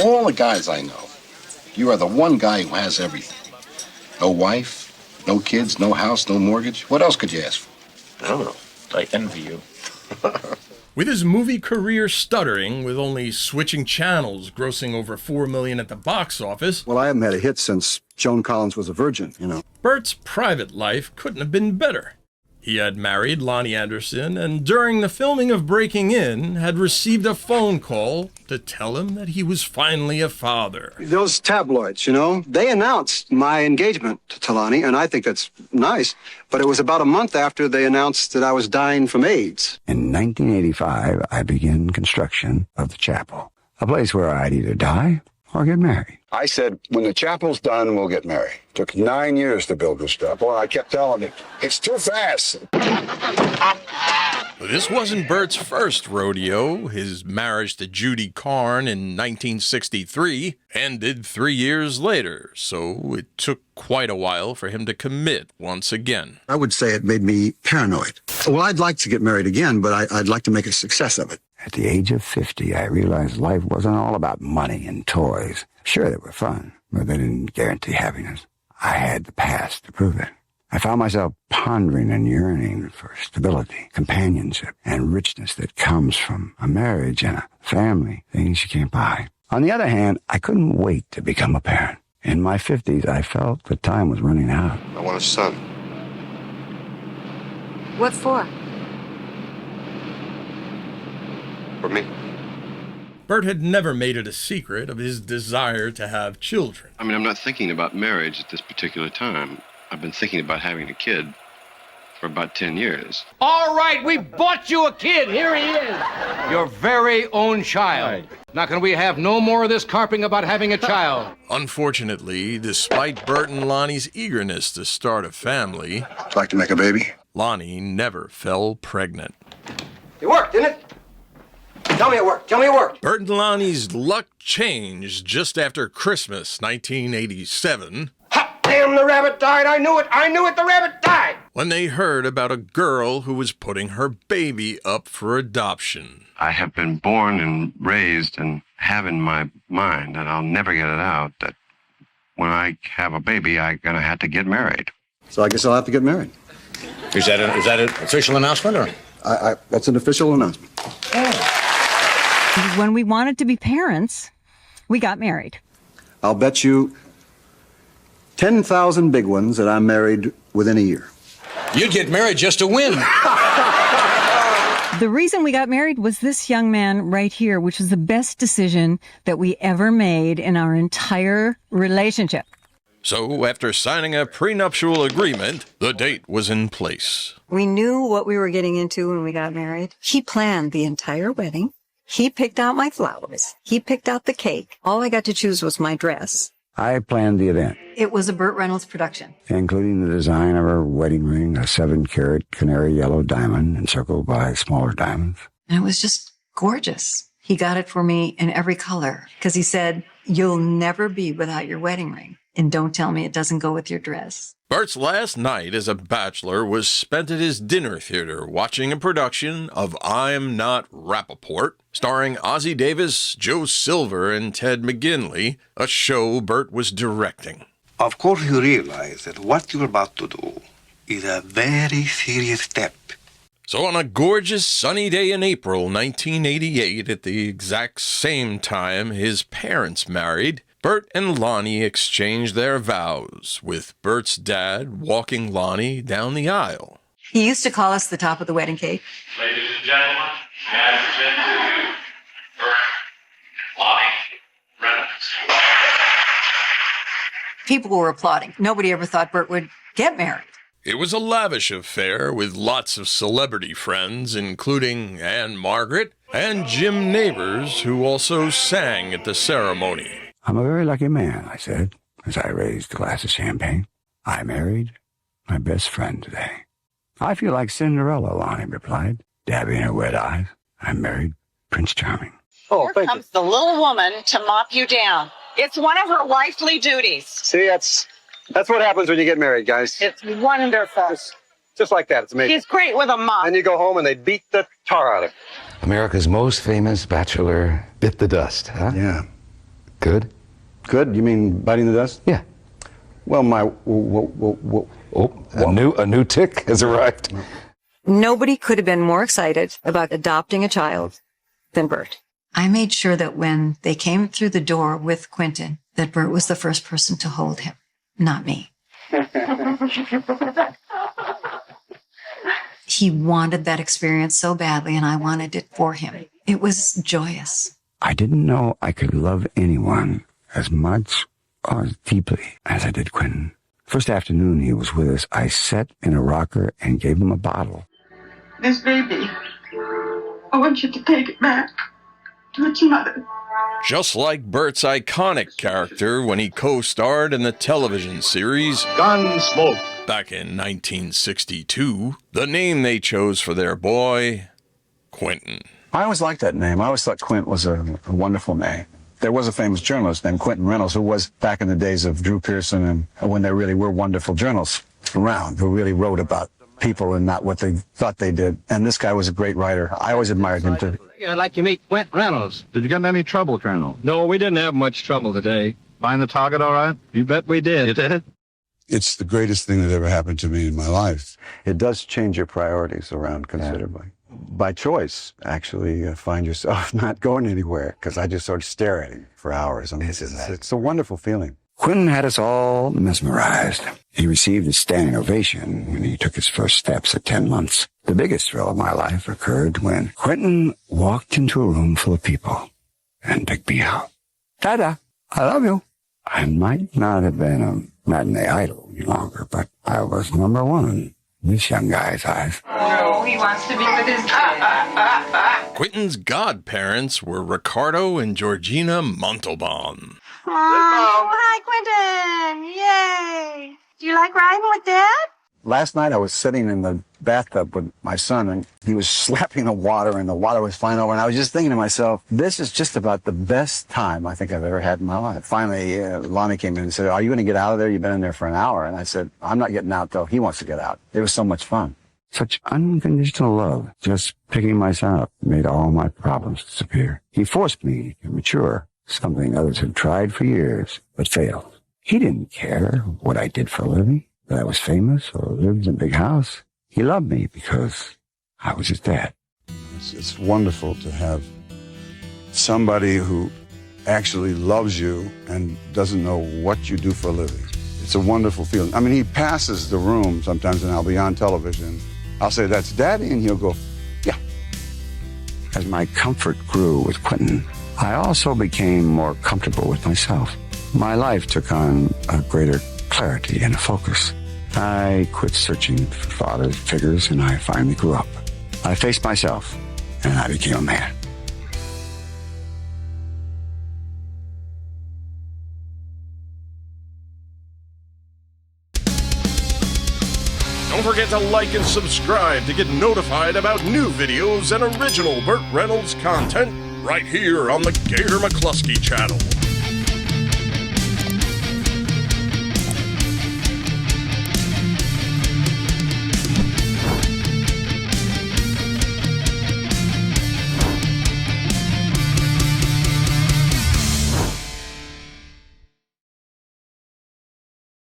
all the guys I know, you are the one guy who has everything. No wife, no kids, no house, no mortgage. What else could you ask for? I don't know. I envy you. With his movie career stuttering, with only switching channels grossing over $4 million at the box office. Well, I haven't had a hit since Joan Collins was a virgin, you know. Burt's private life couldn't have been better. He had married Loni Anderson, and during the filming of Breaking In, had received a phone call to tell him that he was finally a father. Those tabloids, you know, they announced my engagement to Loni, and I think that's nice, but it was about a month after they announced that I was dying from AIDS. In 1985, I began construction of the chapel, a place where I'd either die or get married. I said, when the chapel's done, we'll get married. Took 9 years to build this chapel, and I kept telling him, it's too fast. This wasn't Burt's first rodeo. His marriage to Judy Carn in 1963 ended 3 years later, so it took quite a while for him to commit once again. I would say it made me paranoid. Well, I'd like to get married again, but I'd like to make a success of it. At the age of 50, I realized life wasn't all about money and toys. Sure, they were fun, but they didn't guarantee happiness. I had the past to prove it. I found myself pondering and yearning for stability, companionship, and richness that comes from a marriage and a family, things you can't buy. On the other hand, I couldn't wait to become a parent. In my 50s, I felt the time was running out. I want a son. What for? For me. Burt had never made it a secret of his desire to have children. I mean, I'm not thinking about marriage at this particular time. I've been thinking about having a kid for about 10 years. All right, we bought you a kid. Here he is. Your very own child. Now, can we have no more of this carping about having a child? Unfortunately, despite Burt and Loni's eagerness to start a family, Like to make a baby? Loni never fell pregnant. It worked, didn't it? Tell me it worked. Tell me it worked. Burt and Loni's luck changed just after Christmas 1987. Hot damn, the rabbit died. I knew it. I knew it. The rabbit died. When they heard about a girl who was putting her baby up for adoption. I have been born and raised and have in my mind, and I'll never get it out, that when I have a baby, I'm going to have to get married. So I guess I'll have to get married. Is that an official announcement, or? That's an official announcement. When we wanted to be parents, we got married. I'll bet you 10,000 big ones that I'm married within a year. You'd get married just to win. The reason we got married was this young man right here, which was the best decision that we ever made in our entire relationship. So after signing a prenuptial agreement, the date was in place. We knew what we were getting into when we got married. He planned the entire wedding. He picked out my flowers. He picked out the cake. All I got to choose was my dress. I planned the event, It was a Burt Reynolds production. including the design of her wedding ring, a 7-carat canary yellow diamond encircled by smaller diamonds. And it was just gorgeous. He got it for me in every color because he said, you'll never be without your wedding ring. And don't tell me it doesn't go with your dress. Burt's last night as a bachelor was spent at his dinner theater watching a production of I'm Not Rappaport, starring Ozzie Davis, Joe Silver, and Ted McGinley, a show Burt was directing. Of course, you realize that what you're about to do is a very serious step. So on a gorgeous sunny day in April 1988, at the exact same time his parents married, Burt and Loni exchanged their vows, with Burt's dad walking Loni down the aisle. He used to call us the top of the wedding cake. Ladies and gentlemen, may I present to you Burt and Loni Reynolds. People were applauding. Nobody ever thought Burt would get married. It was a lavish affair with lots of celebrity friends, including Anne Margaret and Jim Neighbors, who also sang at the ceremony. I'm a very lucky man, I said, as I raised a glass of champagne. I married my best friend today. I feel like Cinderella, Loni replied, dabbing her wet eyes. I married Prince Charming. Oh, Here comes the little woman to mop you down. It's one of her wifely duties. See, that's what happens when you get married, guys. It's wonderful. Just like that. It's amazing. She's great with a mop. And you go home and they beat the tar out of it. America's most famous bachelor bit the dust, huh? Yeah. Good? Good? You mean biting the dust? Yeah. Well, A new tick has arrived. Nobody could have been more excited about adopting a child than Burt. I made sure that when they came through the door with Quinton, that Burt was the first person to hold him, not me. He wanted that experience so badly, and I wanted it for him. It was joyous. I didn't know I could love anyone as much or as deeply as I did Quinton. First afternoon he was with us, I sat in a rocker and gave him a bottle. This baby, I want you to take it back to its mother. Just like Burt's iconic character when he co-starred in the television series Gunsmoke. back in 1962, the name they chose for their boy, Quinton. I always liked that name. I always thought Quint was a wonderful name. There was a famous journalist named Quinton Reynolds who was back in the days of Drew Pearson and when there really were wonderful journalists around who really wrote about people and not what they thought they did. And this guy was a great writer. I always admired him too. I'd like to meet Quinton Reynolds. Did you get in any trouble, Colonel? No, we didn't have much trouble today. Find the target all right? You bet we did. You did? It's the greatest thing that ever happened to me in my life. It does change your priorities around considerably. Yeah. By choice, actually, find yourself not going anywhere because I just sort of stare at him for hours. I mean, it's a wonderful feeling. Quinton had us all mesmerized. He received a standing ovation when he took his first steps at 10 months. The biggest thrill of my life occurred when Quinton walked into a room full of people and picked me out. Dada, I love you. I might not have been a matinee idol any longer, but I was #1 in this young guy's eyes. No, he wants to be with his kid. Quinton's godparents were Ricardo and Georgina Montalban. Oh, hi, Quinton. Yay. Do you like riding with Dad? Last night I was sitting in the bathtub with my son and he was slapping the water and the water was flying over and I was just thinking to myself, this is just about the best time I think I've ever had in my life. Finally, Loni came in and said, are you going to get out of there? You've been in there for an hour. And I said, I'm not getting out till he wants to get out. It was so much fun. Such unconditional love. Just picking my son up made all my problems disappear. He forced me to mature, something others had tried for years but failed. He didn't care what I did for a living, that I was famous or lived in a big house. He loved me because I was his dad. It's wonderful to have somebody who actually loves you and doesn't know what you do for a living. It's a wonderful feeling. I mean, he passes the room sometimes and I'll be on television. I'll say, that's Daddy, and he'll go, yeah. As my comfort grew with Quinton, I also became more comfortable with myself. My life took on a greater clarity and a focus. I quit searching for father figures and I finally grew up. I faced myself and I became a man. Don't forget to like and subscribe to get notified about new videos and original Burt Reynolds content right here on the Gator McKlusky channel.